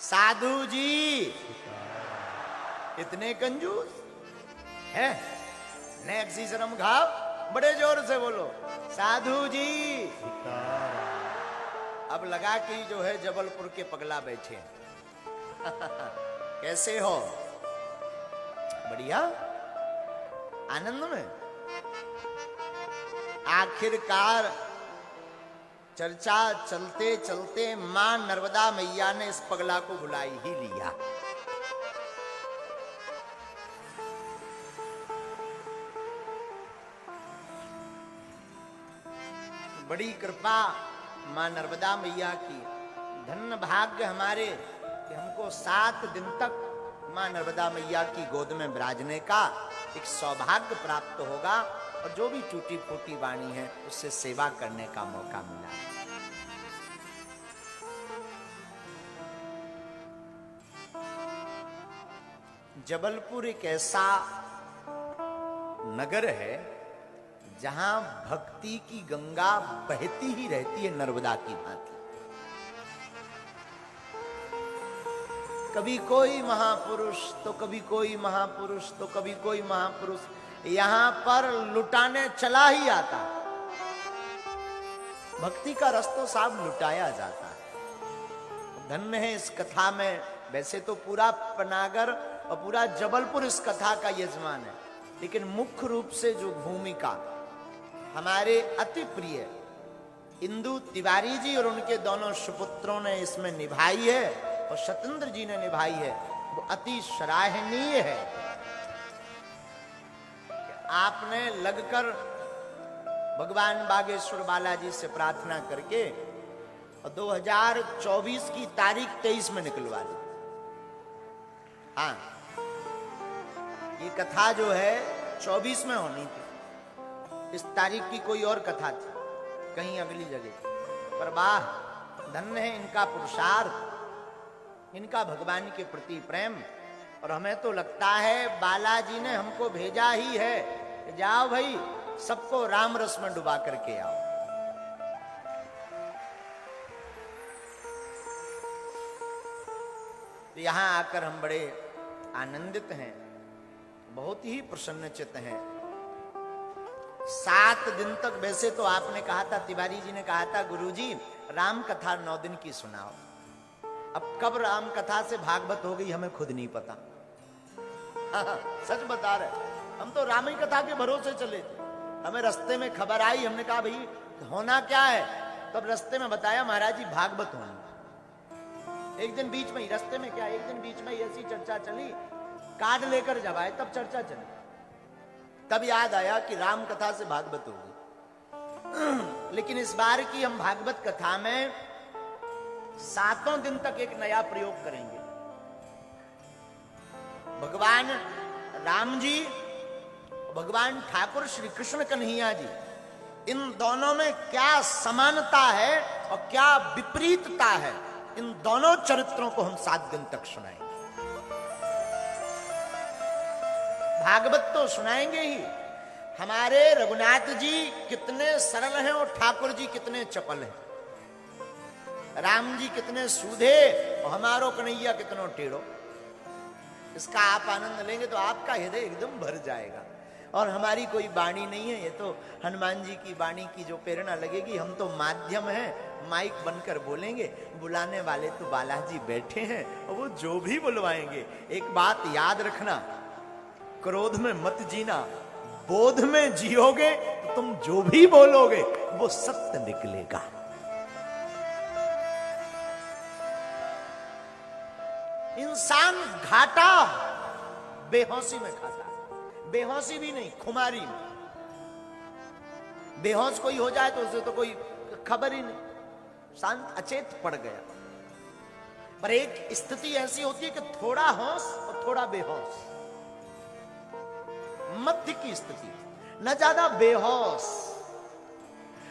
साधु जी इतने कंजूस है। नेक्सी शर्म घाव, बड़े जोर से बोलो साधु जी। अब लगा कि जो है जबलपुर के पगला बैठे कैसे हो? बढ़िया, आनंद में। आखिरकार चर्चा चलते चलते मां नर्मदा मैया ने इस पगला को बुला ही लिया। बड़ी कृपा मां नर्मदा मैया की। धन्य भाग्य हमारे कि हमको 7 दिन तक मां नर्मदा मैया की गोद में विराजने का एक सौभाग्य प्राप्त होगा और जो भी टूटी फूटी वाणी है उससे सेवा करने का मौका मिला। जबलपुर एक ऐसा नगर है जहां भक्ति की गंगा बहती ही रहती है नर्मदा की भांति। कभी कोई महापुरुष तो कभी कोई महापुरुष तो कभी कोई महापुरुष यहां पर लुटाने चला ही आता। भक्ति का रस तो साहब लुटाया जाता है। धन्य है इस कथा में। वैसे तो पूरा पनागर और पूरा जबलपुर इस कथा का यजमान है, लेकिन मुख्य रूप से जो भूमिका हमारे अति प्रिय इंदु तिवारी जी और उनके दोनों सुपुत्रों ने इसमें निभाई है और सत्येंद्र जी ने निभाई है, वो अति सराहनीय है। आपने लगकर भगवान बागेश्वर बालाजी से प्रार्थना करके और 2024 की तारीख 23 में निकलवा ली। हाँ, ये कथा जो है 24 में होनी थी। इस तारीख की कोई और कथा थी कहीं अगली जगह, पर वाह, धन्य है इनका पुरुषार्थ, इनका भगवान के प्रति प्रेम। और हमें तो लगता है बालाजी ने हमको भेजा ही है कि जाओ भाई सबको राम रस में डुबा करके आओ। यहां आकर हम बड़े आनंदित हैं, बहुत ही प्रसन्नचित्त हैं। 7 दिन तक, वैसे तो आपने कहा था, तिवारी जी ने कहा था गुरुजी राम कथा 9 दिन की सुनाओ। अब कब राम कथा से भागवत हो गई हमें खुद नहीं पता। सच बता रहे, हम तो राम ही कथा के भरोसे चले थे। हमें रास्ते में खबर आई, हमने कहा भाई होना क्या है, तब रास्ते में बताया महाराज जी भागवत होना। एक दिन बीच में ही, रास्ते में क्या, एक दिन बीच में ही ऐसी चर्चा चली, कार्ड लेकर जब आए तब चर्चा चली, तब याद आया कि राम कथा से भागवत होगी। लेकिन इस बार की हम भागवत कथा में 7 दिन तक एक नया प्रयोग करेंगे। भगवान राम जी, भगवान ठाकुर श्री कृष्ण कन्हैया जी, इन दोनों में क्या समानता है और क्या विपरीतता है, इन दोनों चरित्रों को हम 7 दिन तक सुनाएंगे। भागवत तो सुनाएंगे ही। हमारे रघुनाथ जी कितने सरल हैं और ठाकुर जी कितने चपल हैं। राम जी कितने सूधे और हमारो कन्हैया कितनो टेढ़ो। इसका आप आनंद लेंगे तो आपका हृदय एकदम भर जाएगा। और हमारी कोई वाणी नहीं है, ये तो हनुमान जी की वाणी की जो प्रेरणा लगेगी। हम तो माध्यम हैं, माइक बनकर बोलेंगे, बुलाने वाले तो बालाजी बैठे हैं और वो जो भी बुलवाएंगे। एक बात याद रखना, क्रोध में मत जीना, बोध में जियोगे तो तुम जो भी बोलोगे वो सत्य निकलेगा। इंसान घाटा बेहोशी में खाता है, बेहोशी भी नहीं, खुमारी में। बेहोश कोई हो जाए तो उसे तो कोई खबर ही नहीं, शांत अचेत पड़ गया। पर एक स्थिति ऐसी होती है कि थोड़ा होश और थोड़ा बेहोश, मध्य की स्थिति, न ज्यादा बेहोश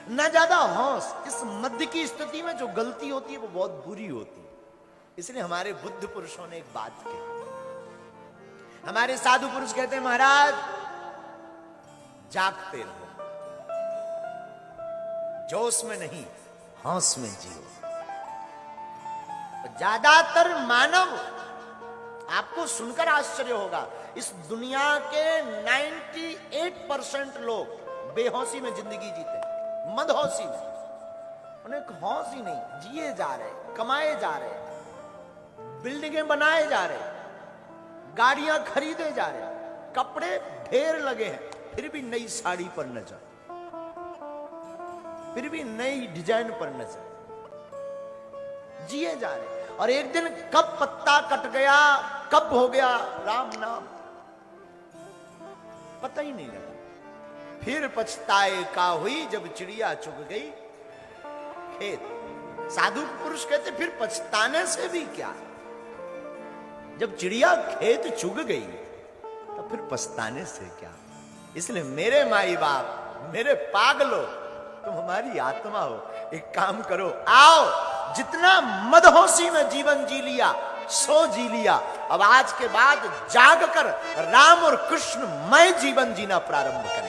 न ज्यादा होश। इस मध्य की स्थिति में जो गलती होती है वो बहुत बुरी होती है। इसलिए हमारे बुद्ध पुरुषों ने एक बात कही, हमारे साधु पुरुष कहते हैं महाराज जागते रहो, जोश में नहीं होश में जियो। ज्यादातर मानव, आपको सुनकर आश्चर्य होगा, इस दुनिया के 98% लोग बेहोशी में जिंदगी जीते, मदहोशी में। उन्हें होश ही नहीं, जिए जा रहे, कमाए जा रहे, बिल्डिंगें बनाए जा रहे, गाड़ियां खरीदे जा रहे, कपड़े ढेर लगे हैं, फिर भी नई साड़ी पर नजर, फिर भी नई डिजाइन पर नजर, जिए जा रहे। और एक दिन कब पत्ता कट गया, कब हो गया राम नाम, पता ही नहीं लगा। फिर पछताए का हुई जब चिड़िया चुग गई खेत। साधु पुरुष कहते फिर पछताने से भी क्या, जब चिड़िया खेत चुग गई तो फिर पछताने से क्या। इसलिए मेरे माई बाप, मेरे पागलो, तुम हमारी आत्मा हो, एक काम करो, आओ, जितना मदहोशी में जीवन जी लिया सो जी लिया, अब आज के बाद जाग कर राम और कृष्ण मय जीवन जीना प्रारंभ करें।